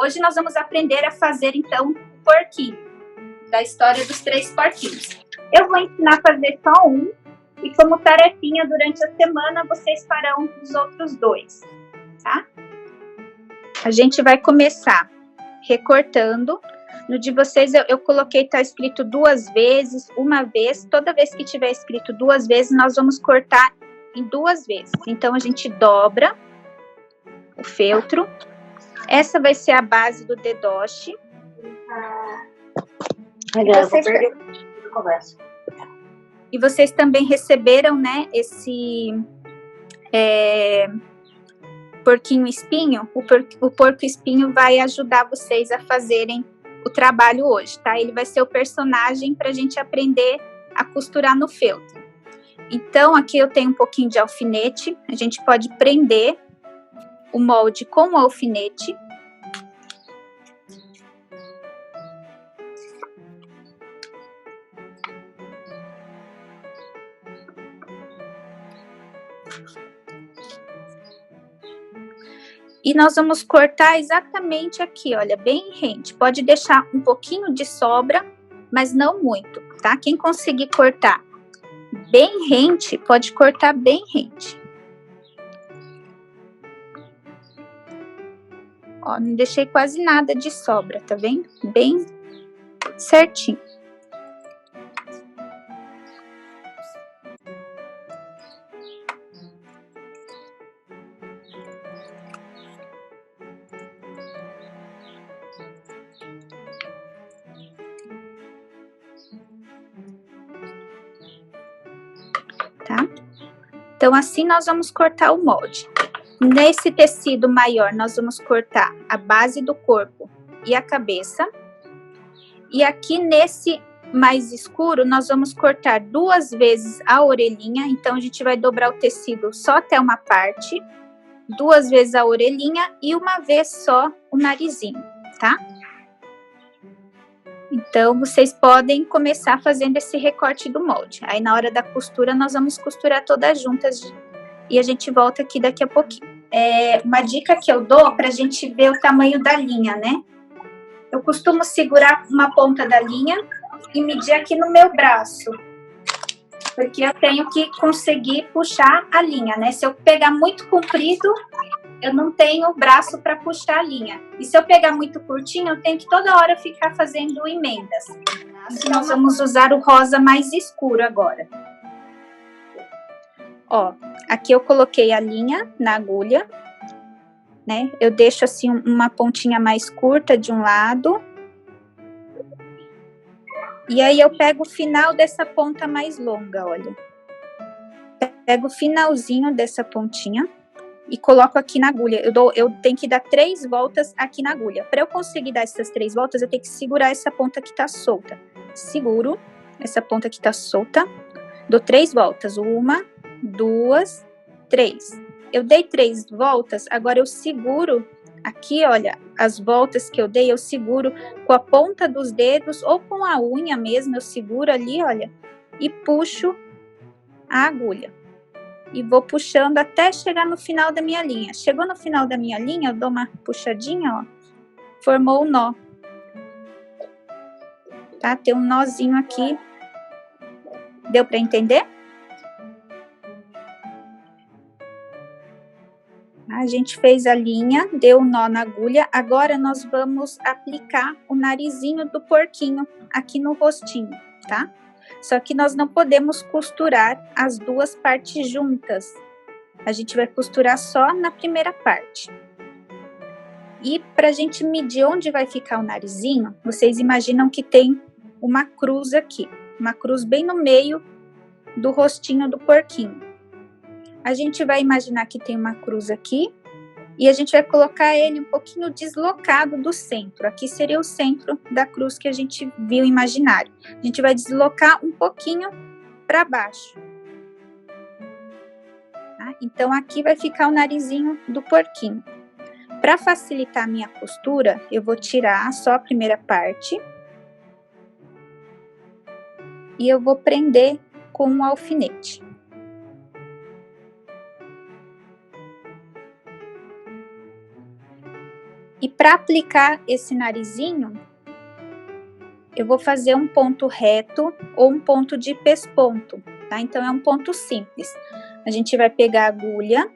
Hoje nós vamos aprender a fazer, então, o porquinho, da história dos 3 porquinhos. Eu vou ensinar a fazer só um, e como tarefinha durante a semana, vocês farão os outros 2, tá? A gente vai começar recortando. No de vocês, eu coloquei, tá escrito 2 vezes, 1 vez. Toda vez que tiver escrito 2 vezes, nós vamos cortar em 2 vezes. Então, a gente dobra o feltro. Essa vai ser a base do dedoche. E vocês também receberam, né, esse porquinho espinho. O porco espinho vai ajudar vocês a fazerem o trabalho hoje, tá? Ele vai ser o personagem para a gente aprender a costurar no feltro. Então, aqui eu tenho um pouquinho de alfinete. A gente pode prender o molde com o alfinete. E nós vamos cortar exatamente aqui, olha, bem rente. Pode deixar um pouquinho de sobra, mas não muito, tá? Quem conseguir cortar bem rente, pode cortar bem rente. Ó, não deixei quase nada de sobra, tá vendo? Bem certinho. Tá? Então, assim nós vamos cortar o molde. Nesse tecido maior, nós vamos cortar a base do corpo e a cabeça. E aqui nesse mais escuro, nós vamos cortar 2 vezes a orelhinha. Então, a gente vai dobrar o tecido só até uma parte, 2 vezes a orelhinha e 1 vez só o narizinho, tá? Então, vocês podem começar fazendo esse recorte do molde. Aí, na hora da costura, nós vamos costurar todas juntas e a gente volta aqui daqui a pouquinho. Uma dica que eu dou para a gente ver o tamanho da linha, né? Eu costumo segurar uma ponta da linha e medir aqui no meu braço, porque eu tenho que conseguir puxar a linha, né? Se eu pegar muito comprido, eu não tenho braço para puxar a linha. E se eu pegar muito curtinho, eu tenho que toda hora ficar fazendo emendas. Então, nós vamos usar o rosa mais escuro agora. Ó, aqui eu coloquei a linha na agulha, né? Eu deixo assim uma pontinha mais curta de um lado. E aí eu pego o final dessa ponta mais longa, olha. Pego o finalzinho dessa pontinha e coloco aqui na agulha. Eu tenho que dar 3 voltas aqui na agulha. Para eu conseguir dar essas 3 voltas, eu tenho que segurar essa ponta que tá solta. Seguro essa ponta que tá solta. Dou 3 voltas. 1, 2, 3. Eu dei 3 voltas, agora eu seguro aqui, olha, as voltas que eu dei, eu seguro com a ponta dos dedos ou com a unha mesmo, eu seguro ali, olha, e puxo a agulha. E vou puxando até chegar no final da minha linha. Chegou no final da minha linha, eu dou uma puxadinha, ó, formou o nó. Tá? Tem um nozinho aqui. Deu para entender? A gente fez a linha, deu um nó na agulha, agora nós vamos aplicar o narizinho do porquinho aqui no rostinho, tá? Só que nós não podemos costurar as 2 partes juntas. A gente vai costurar só na primeira parte. E para a gente medir onde vai ficar o narizinho, vocês imaginam que tem uma cruz aqui. Uma cruz bem no meio do rostinho do porquinho. A gente vai imaginar que tem uma cruz aqui e a gente vai colocar ele um pouquinho deslocado do centro. Aqui seria o centro da cruz que a gente viu imaginário. A gente vai deslocar um pouquinho para baixo. Tá? Então, aqui vai ficar o narizinho do porquinho. Para facilitar a minha costura, eu vou tirar só a primeira parte e eu vou prender com um alfinete. E para aplicar esse narizinho, eu vou fazer um ponto reto ou um ponto de pesponto, tá? Então, é um ponto simples. A gente vai pegar a agulha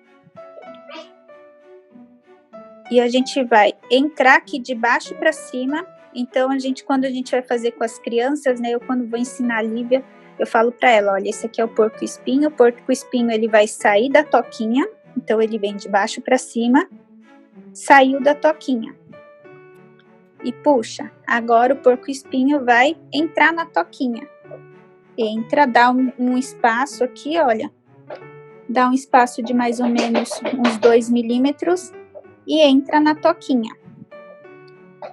e a gente vai entrar aqui de baixo para cima. Então, quando a gente vai fazer com as crianças, né? Eu, quando vou ensinar a Lívia, eu falo para ela, olha, esse aqui é o porco-espinho. O porco-espinho, ele vai sair da toquinha. Então, ele vem de baixo para cima. Saiu da toquinha. E puxa. Agora, o porco-espinho vai entrar na toquinha. Entra, dá um espaço aqui, olha. Dá um espaço de mais ou menos uns 2 milímetros. E entra na toquinha.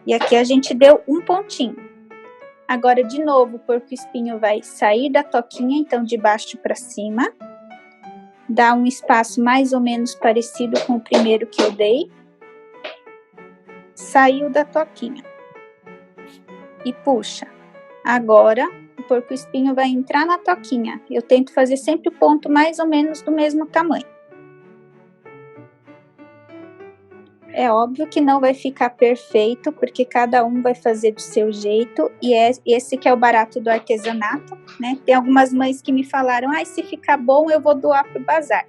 E aqui a gente deu um pontinho. Agora, de novo, o porco-espinho vai sair da toquinha, então de baixo para cima. Dá um espaço mais ou menos parecido com o primeiro que eu dei. Saiu da toquinha. E puxa. Agora, o porco-espinho vai entrar na toquinha. Eu tento fazer sempre o ponto mais ou menos do mesmo tamanho. É óbvio que não vai ficar perfeito, porque cada um vai fazer do seu jeito, e esse que é o barato do artesanato, né? Tem algumas mães que me falaram, se ficar bom eu vou doar para o bazar.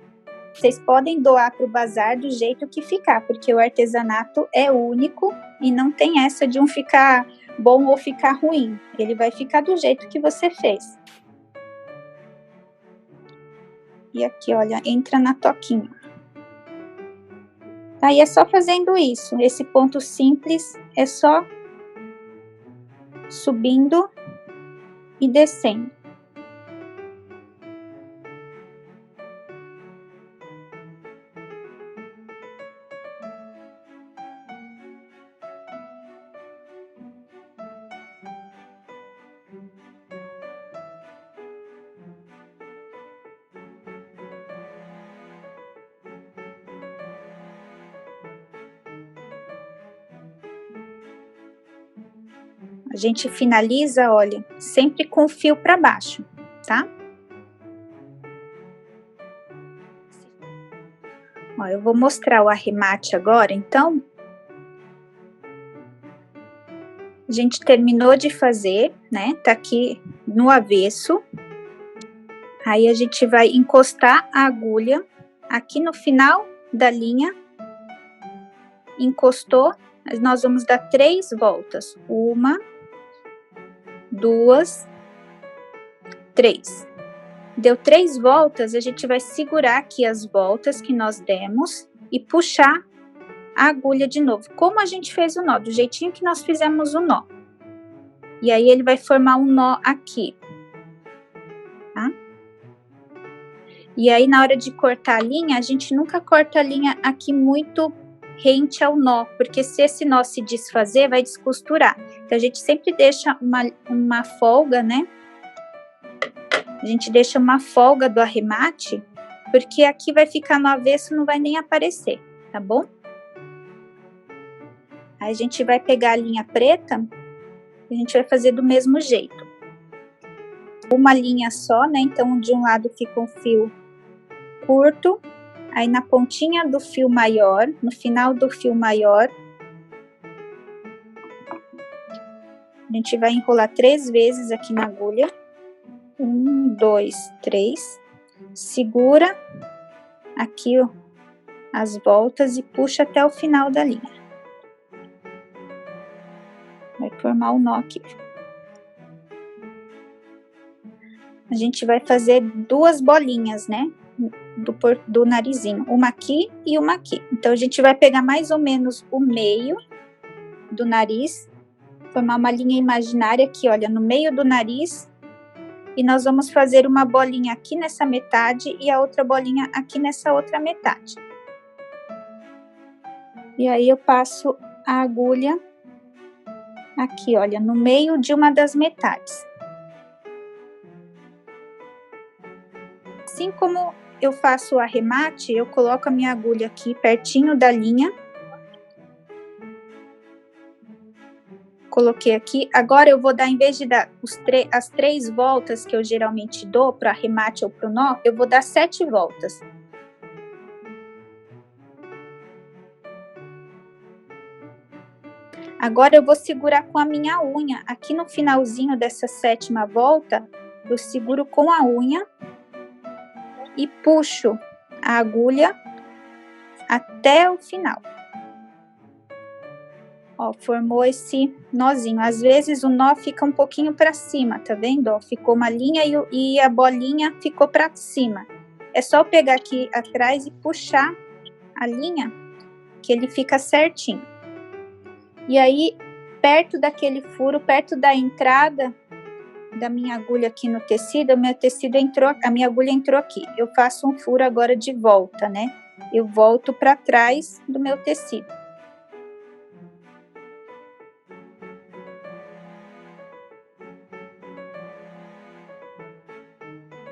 Vocês podem doar para o bazar do jeito que ficar, porque o artesanato é único e não tem essa de um ficar bom ou ficar ruim. Ele vai ficar do jeito que você fez. E aqui, olha, entra na toquinha. Aí é só fazendo isso. Esse ponto simples é só subindo e descendo. A gente finaliza, olha, sempre com o fio para baixo, tá? Ó, eu vou mostrar o arremate agora, então. A gente terminou de fazer, né? Tá aqui no avesso. Aí a gente vai encostar a agulha aqui no final da linha. Encostou, nós vamos dar 3 voltas. 1, 2, 3. Deu 3 voltas, a gente vai segurar aqui as voltas que nós demos e puxar a agulha de novo. Como a gente fez o nó, do jeitinho que nós fizemos o nó. E aí ele vai formar um nó aqui. Tá? E aí na hora de cortar a linha, a gente nunca corta a linha aqui muito rente ao nó, porque se esse nó se desfazer, vai descosturar. Então a gente sempre deixa uma folga, né? A gente deixa uma folga do arremate, porque aqui vai ficar no avesso, não vai nem aparecer, tá bom? Aí a gente vai pegar a linha preta e a gente vai fazer do mesmo jeito. Uma linha só, né? Então, de um lado fica um fio curto, aí na pontinha do fio maior, no final do fio maior, a gente vai enrolar 3 vezes aqui na agulha. 1, 2, 3. Segura aqui ó, as voltas e puxa até o final da linha. Vai formar um nó aqui. A gente vai fazer 2 bolinhas, né? Do narizinho. Uma aqui e uma aqui. Então, a gente vai pegar mais ou menos o meio do nariz. Formar uma linha imaginária aqui, olha, no meio do nariz. E nós vamos fazer uma bolinha aqui nessa metade e a outra bolinha aqui nessa outra metade. E aí, eu passo a agulha aqui, olha, no meio de uma das metades. Assim como eu faço o arremate, eu coloco a minha agulha aqui pertinho da linha. Coloquei aqui. Agora eu vou dar, em vez de dar as 3 voltas que eu geralmente dou para arremate ou para o nó, eu vou dar 7 voltas. Agora eu vou segurar com a minha unha. Aqui no finalzinho dessa 7ª volta, eu seguro com a unha e puxo a agulha até o final. Ó, formou esse nozinho. Às vezes o nó fica um pouquinho para cima, tá vendo? Ó, ficou uma linha e a bolinha ficou para cima. É só eu pegar aqui atrás e puxar a linha, que ele fica certinho. E aí, perto daquele furo, perto da entrada da minha agulha aqui no tecido, a minha agulha entrou aqui. Eu faço um furo agora de volta, né? Eu volto para trás do meu tecido.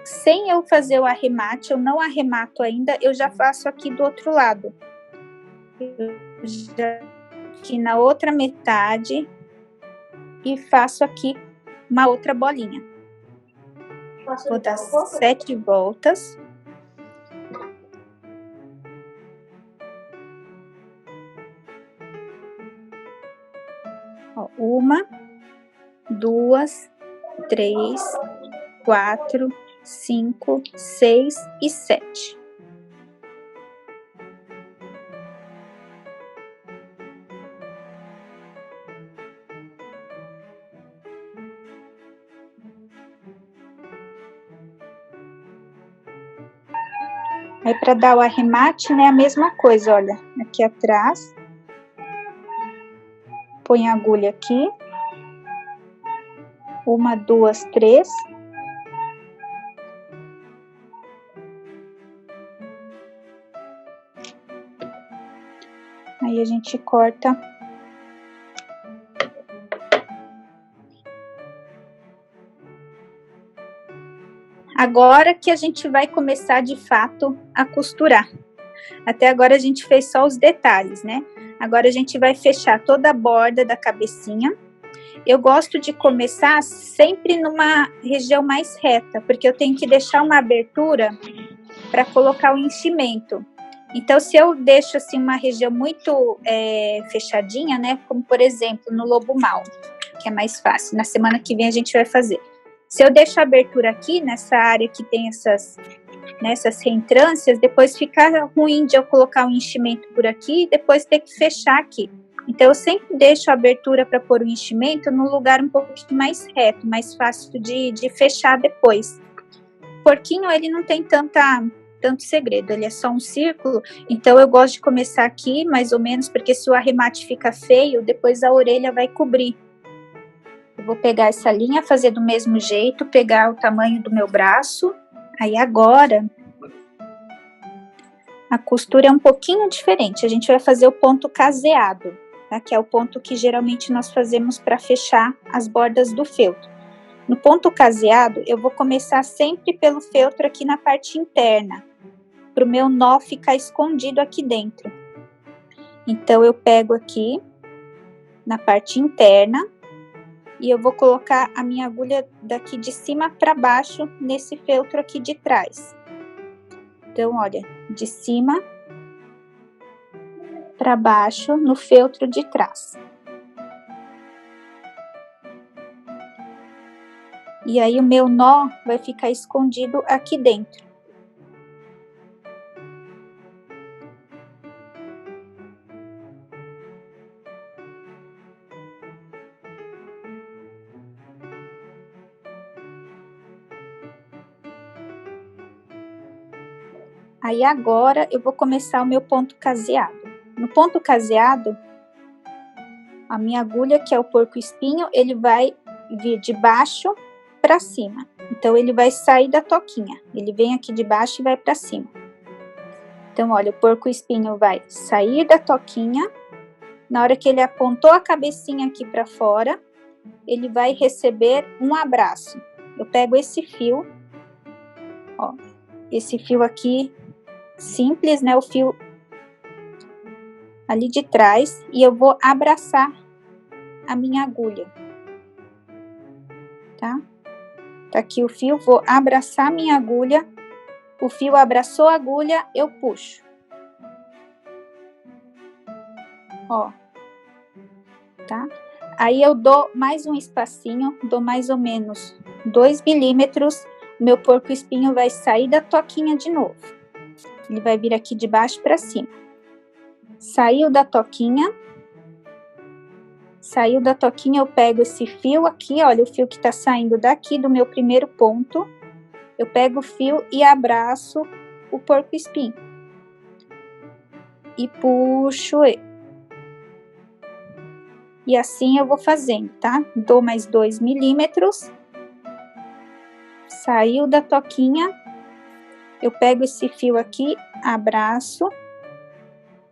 Sem eu fazer o arremate, eu não arremato ainda, eu já faço aqui do outro lado. Eu já aqui na outra metade e faço aqui uma outra bolinha. Vou dar 7 voltas. Ó, 1, 2, 3, 4, 5, 6 e 7. Aí, para dar o arremate, né, a mesma coisa, olha, aqui atrás. Põe a agulha aqui. 1, 2, 3. Aí a gente corta. Agora que a gente vai começar de fato a costurar. Até agora a gente fez só os detalhes, né? Agora a gente vai fechar toda a borda da cabecinha. Eu gosto de começar sempre numa região mais reta, porque eu tenho que deixar uma abertura para colocar o enchimento. Então, se eu deixo assim uma região muito fechadinha, né? Como por exemplo no lobo mau, que é mais fácil. Na semana que vem a gente vai fazer. Se eu deixo a abertura aqui, nessa área que tem essas reentrâncias, depois fica ruim de eu colocar um enchimento por aqui e depois ter que fechar aqui. Então, eu sempre deixo a abertura para pôr o enchimento num lugar um pouquinho mais reto, mais fácil de fechar depois. O porquinho, ele não tem tanto segredo, ele é só um círculo, então eu gosto de começar aqui, mais ou menos, porque se o arremate fica feio, depois a orelha vai cobrir. Eu vou pegar essa linha, fazer do mesmo jeito, pegar o tamanho do meu braço. Aí agora, a costura é um pouquinho diferente. A gente vai fazer o ponto caseado, tá? Que é o ponto que geralmente nós fazemos para fechar as bordas do feltro. No ponto caseado, eu vou começar sempre pelo feltro aqui na parte interna, para o meu nó ficar escondido aqui dentro. Então, eu pego aqui na parte interna e eu vou colocar a minha agulha daqui de cima para baixo nesse feltro aqui de trás. Então, olha, de cima para baixo no feltro de trás. E aí o meu nó vai ficar escondido aqui dentro. Aí agora eu vou começar o meu ponto caseado. No ponto caseado, a minha agulha, que é o porco-espinho, ele vai vir de baixo para cima. Então, ele vai sair da toquinha. Ele vem aqui de baixo e vai para cima. Então, olha, o porco-espinho vai sair da toquinha. Na hora que ele apontou a cabecinha aqui para fora, ele vai receber um abraço. Eu pego esse fio, ó, esse fio aqui, simples, né? O fio ali de trás, e eu vou abraçar a minha agulha, tá? Tá aqui o fio, vou abraçar a minha agulha, o fio abraçou a agulha, eu puxo. Ó. tá? Aí eu dou mais um espacinho, dou mais ou menos 2 milímetros, meu porco-espinho vai sair da toquinha de novo. Ele vai vir aqui de baixo para cima. Saiu da toquinha, eu pego esse fio aqui, olha o fio que tá saindo daqui do meu primeiro ponto. Eu pego o fio e abraço o porco-espinho. E puxo ele. E assim eu vou fazendo, tá? Dou mais 2 milímetros. Saiu da toquinha. Eu pego esse fio aqui, abraço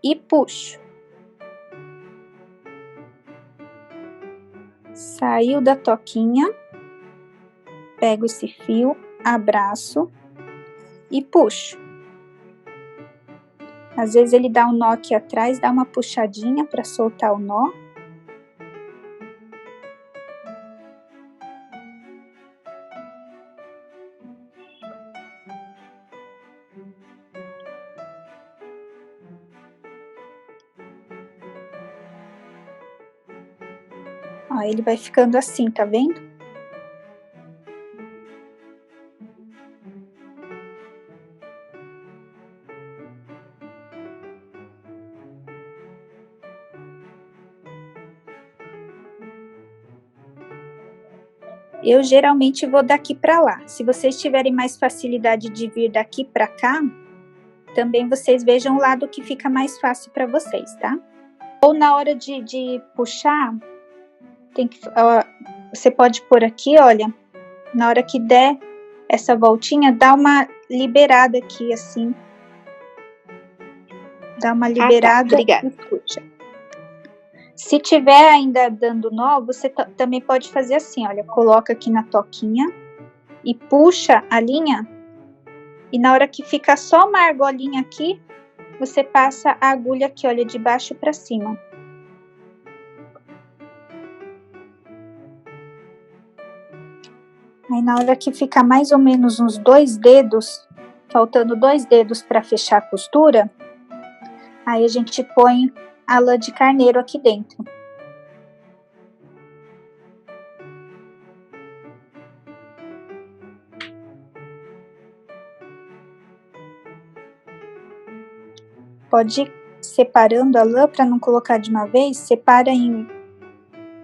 e puxo. Saiu da toquinha. Pego esse fio, abraço e puxo. Às vezes ele dá um nó aqui atrás, dá uma puxadinha para soltar o nó. Ó, ele vai ficando assim, tá vendo? Eu geralmente vou daqui para lá. Se vocês tiverem mais facilidade de vir daqui para cá, também vocês vejam o lado que fica mais fácil para vocês, tá? Ou na hora de puxar, você pode pôr aqui, olha, na hora que der essa voltinha, dá uma liberada aqui, assim. Dá uma liberada. Tá, obrigada. E puxa. Se tiver ainda dando nó, você também pode fazer assim, olha, coloca aqui na toquinha e puxa a linha. E na hora que fica só uma argolinha aqui, você passa a agulha aqui, olha, de baixo para cima. Aí na hora que fica mais ou menos uns 2 dedos, faltando 2 dedos para fechar a costura, aí a gente põe a lã de carneiro aqui dentro. Pode ir separando a lã para não colocar de uma vez, separa em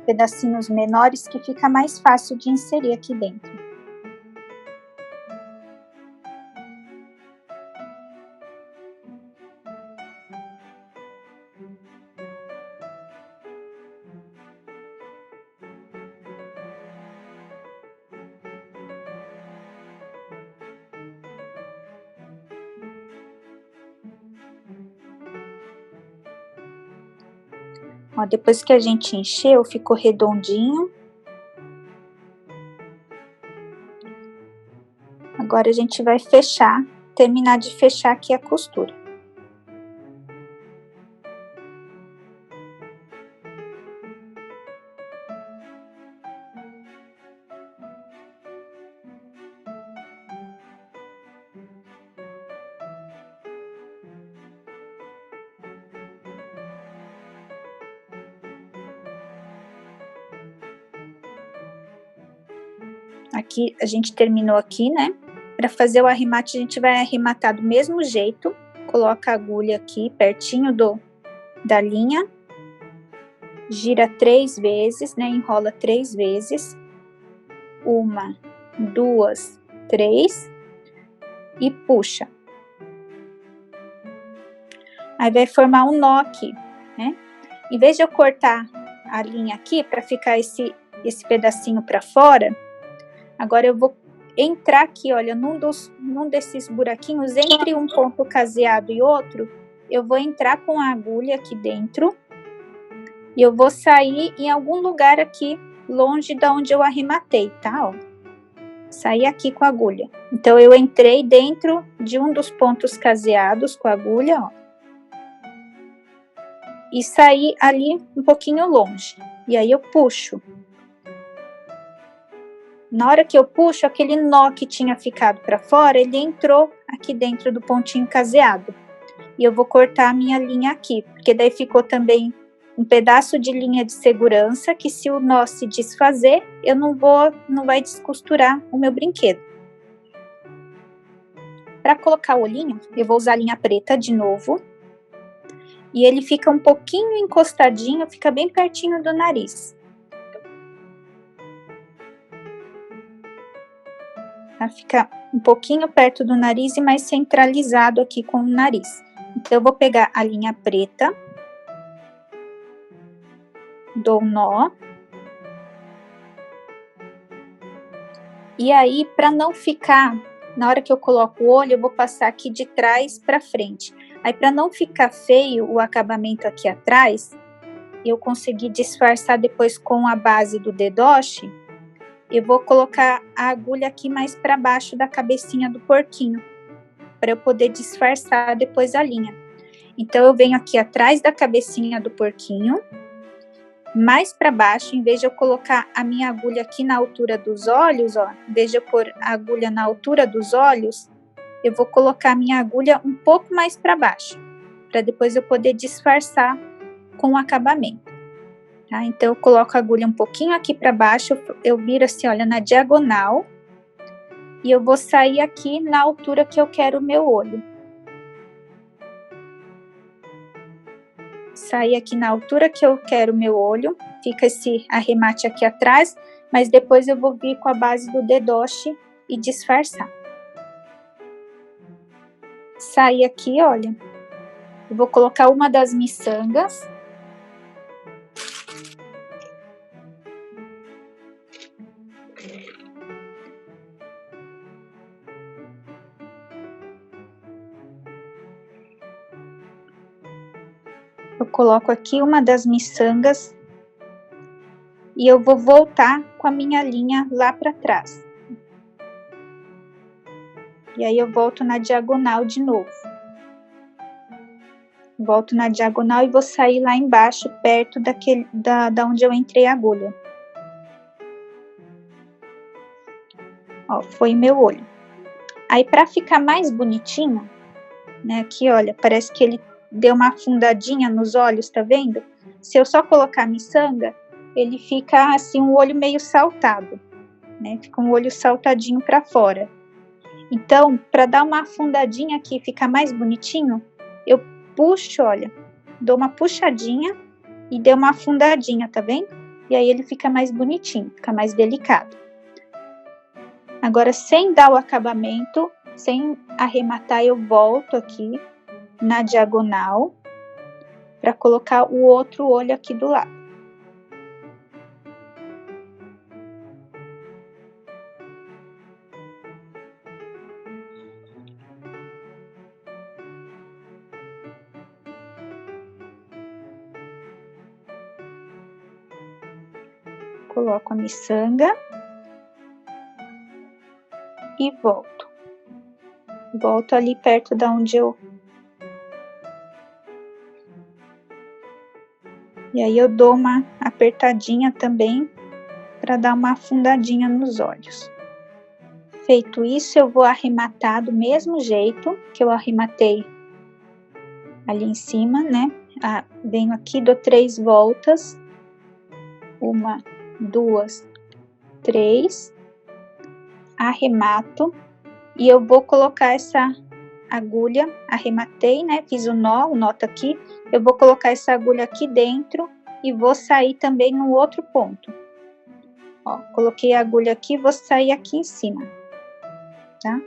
pedacinhos menores que fica mais fácil de inserir aqui dentro. Ó, depois que a gente encheu, ficou redondinho. Agora a gente vai fechar, terminar de fechar aqui a costura. Aqui, a gente terminou aqui, né? Para fazer o arremate, a gente vai arrematar do mesmo jeito. Coloca a agulha aqui, pertinho da linha. Gira 3 vezes, né? Enrola 3 vezes. 1, 2, 3. E puxa. Aí vai formar um nó aqui, né? Em vez de eu cortar a linha aqui, para ficar esse pedacinho para fora, agora eu vou entrar aqui, olha, num desses buraquinhos, entre um ponto caseado e outro, eu vou entrar com a agulha aqui dentro e eu vou sair em algum lugar aqui, longe de onde eu arrematei, tá? Ó. Sair aqui com a agulha. Então, eu entrei dentro de um dos pontos caseados com a agulha, ó. E saí ali um pouquinho longe. E aí, eu puxo. Na hora que eu puxo, aquele nó que tinha ficado para fora, ele entrou aqui dentro do pontinho caseado. E eu vou cortar a minha linha aqui, porque daí ficou também um pedaço de linha de segurança que, se o nó se desfazer, eu não vai descosturar o meu brinquedo. Para colocar o olhinho, eu vou usar a linha preta de novo. E ele fica um pouquinho encostadinho, fica bem pertinho do nariz. Tá? Fica um pouquinho perto do nariz e mais centralizado aqui com o nariz. Então, eu vou pegar a linha preta, dou um nó. E aí, para não ficar, na hora que eu coloco o olho, eu vou passar aqui de trás para frente. Aí, para não ficar feio o acabamento aqui atrás, eu consegui disfarçar depois com a base do dedoche, eu vou colocar a agulha aqui mais para baixo da cabecinha do porquinho, para eu poder disfarçar depois a linha. Então, eu venho aqui atrás da cabecinha do porquinho, mais para baixo, em vez de eu colocar a minha agulha aqui na altura dos olhos, ó, em vez de eu pôr a agulha na altura dos olhos, eu vou colocar a minha agulha um pouco mais para baixo, para depois eu poder disfarçar com o acabamento. Tá? Então, eu coloco a agulha um pouquinho aqui para baixo, eu viro assim, olha, na diagonal, e eu vou sair aqui na altura que eu quero o meu olho. Sair aqui na altura que eu quero o meu olho, fica esse arremate aqui atrás, mas depois eu vou vir com a base do dedoche e disfarçar. Sair aqui, olha, eu vou colocar uma das miçangas. Eu coloco aqui uma das miçangas e eu vou voltar com a minha linha lá para trás. E aí eu volto na diagonal de novo. Volto na diagonal e vou sair lá embaixo, perto da onde eu entrei a agulha. Ó, foi meu olho. Aí, para ficar mais bonitinho, né, aqui, olha, parece que ele deu uma afundadinha nos olhos, tá vendo? Se eu só colocar a miçanga, ele fica assim, um olho meio saltado, né? Fica um olho saltadinho para fora. Então, para dar uma afundadinha aqui, ficar mais bonitinho, eu puxo, olha, dou uma puxadinha e dou uma afundadinha, tá vendo? E aí ele fica mais bonitinho, fica mais delicado. Agora, sem dar o acabamento, sem arrematar, eu volto aqui na diagonal para colocar o outro olho aqui do lado. Coloco a miçanga e volto. Volto ali perto da onde eu... E aí eu dou uma apertadinha também para dar uma afundadinha nos olhos. Feito isso, eu vou arrematar do mesmo jeito que eu arrematei ali em cima, né? Venho aqui, dou 3 voltas. 1, 2, 3. Arremato. E eu vou colocar essa agulha, arrematei, né? Fiz o nó tá aqui. Eu vou colocar essa agulha aqui dentro e vou sair também no outro ponto. Ó, coloquei a agulha aqui, vou sair aqui em cima, tá?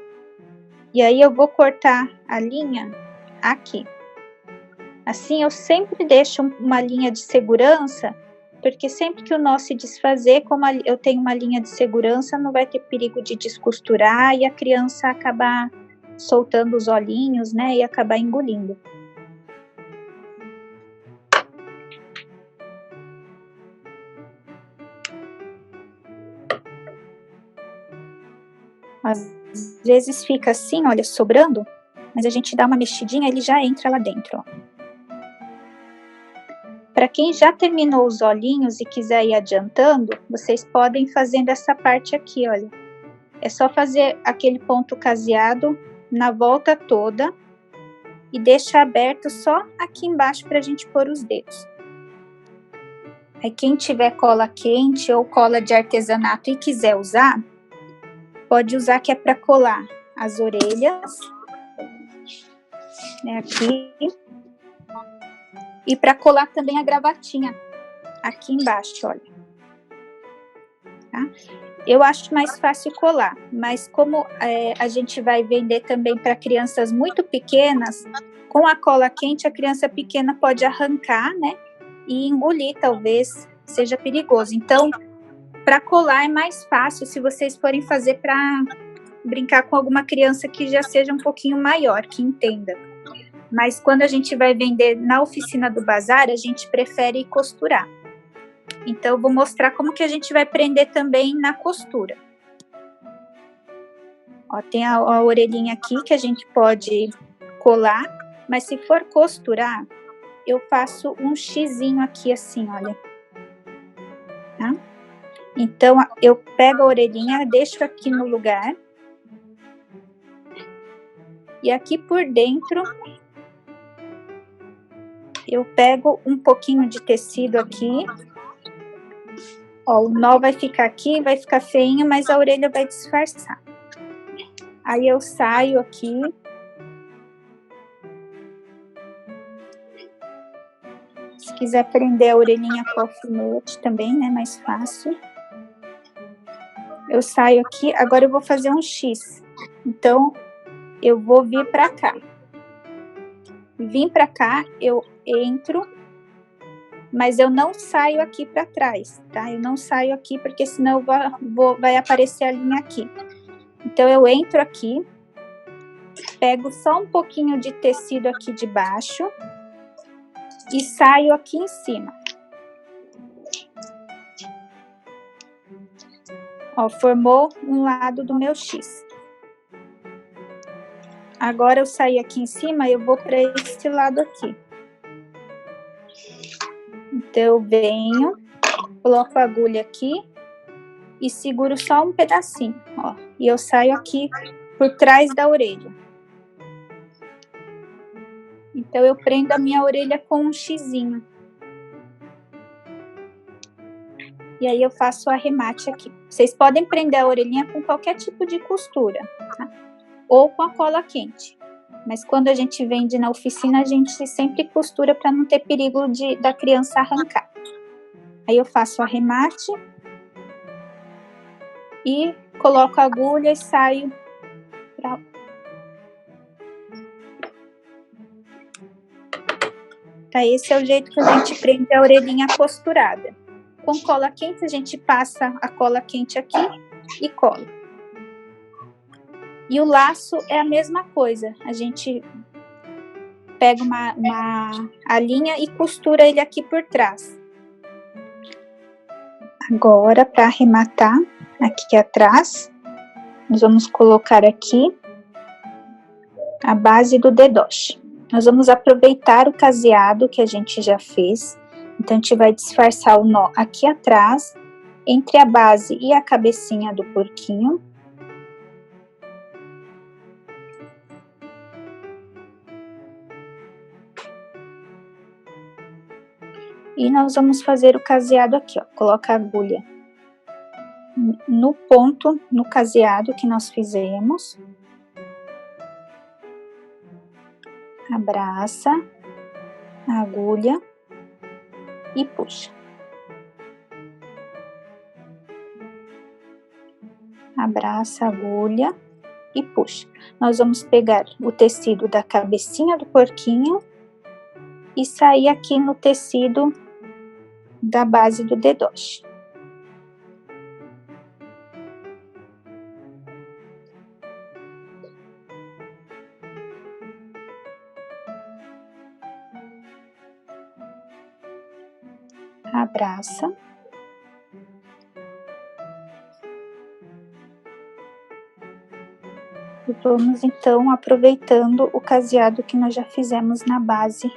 E aí eu vou cortar a linha aqui. Assim, eu sempre deixo uma linha de segurança, porque sempre que o nó se desfazer, como eu tenho uma linha de segurança, não vai ter perigo de descosturar e a criança acabar soltando os olhinhos, né, e acabar engolindo. Às vezes fica assim, olha, sobrando, mas a gente dá uma mexidinha, ele já entra lá dentro, ó. Para quem já terminou os olhinhos e quiser ir adiantando, vocês podem fazendo essa parte aqui, olha. É só fazer aquele ponto caseado na volta toda e deixar aberto só aqui embaixo para a gente pôr os dedos. Aí quem tiver cola quente ou cola de artesanato e quiser usar, pode usar, que é para colar as orelhas, né, aqui. E para colar também a gravatinha aqui embaixo, olha. Tá? Eu acho mais fácil colar, mas como a gente vai vender também para crianças muito pequenas, com a cola quente a criança pequena pode arrancar, né, e engolir, talvez seja perigoso. Então, para colar é mais fácil se vocês forem fazer para brincar com alguma criança que já seja um pouquinho maior, que entenda. Mas quando a gente vai vender na oficina do bazar, a gente prefere costurar. Então, eu vou mostrar como que a gente vai prender também na costura. Ó, tem a orelhinha aqui que a gente pode colar, mas se for costurar, eu faço um xizinho aqui assim, olha. Tá? Então, eu pego a orelhinha, deixo aqui no lugar. E aqui por dentro, eu pego um pouquinho de tecido aqui. Ó, o nó vai ficar aqui, vai ficar feinho, mas a orelha vai disfarçar. Aí eu saio aqui. Se quiser prender a orelhinha com alfinete também, né, mais fácil. Eu saio aqui, agora eu vou fazer um X. Então, eu vou vir pra cá. Vim pra cá, eu entro, mas eu não saio aqui pra trás, tá? Eu não saio aqui, porque senão vai aparecer a linha aqui. Então, eu entro aqui, pego só um pouquinho de tecido aqui de baixo e saio aqui em cima. Ó, formou um lado do meu X. Agora eu saí aqui em cima, eu vou para esse lado aqui. Então, eu venho, coloco a agulha aqui e seguro só um pedacinho, ó. E eu saio aqui por trás da orelha. Então, eu prendo a minha orelha com um xizinho. E aí, eu faço o arremate aqui. Vocês podem prender a orelhinha com qualquer tipo de costura, tá? Ou com a cola quente. Mas quando a gente vende na oficina, a gente sempre costura para não ter perigo da criança arrancar. Aí eu faço o arremate e coloco a agulha e saio pra... Tá, esse é o jeito que a gente prende a orelhinha costurada. Com cola quente, a gente passa a cola quente aqui e cola. E o laço é a mesma coisa. A gente pega a linha e costura ele aqui por trás. Agora, para arrematar, aqui atrás, nós vamos colocar aqui a base do dedoche. Nós vamos aproveitar o caseado que a gente já fez. Então, a gente vai disfarçar o nó aqui atrás, entre a base e a cabecinha do porquinho. E nós vamos fazer o caseado aqui, ó. Coloca a agulha no ponto, no caseado que nós fizemos. Abraça a agulha e puxa. Abraça a agulha e puxa. Nós vamos pegar o tecido da cabecinha do porquinho e sair aqui no tecido da base do dedoche. Abraça. E vamos então aproveitando o caseado que nós já fizemos na base.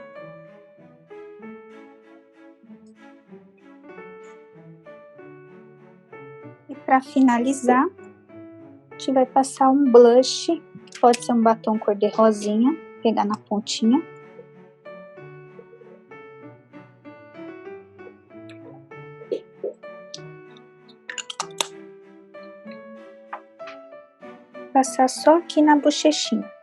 E para finalizar, a gente vai passar um blush, pode ser um batom cor-de-rosinha, pegar na pontinha. Passar só aqui na bochechinha.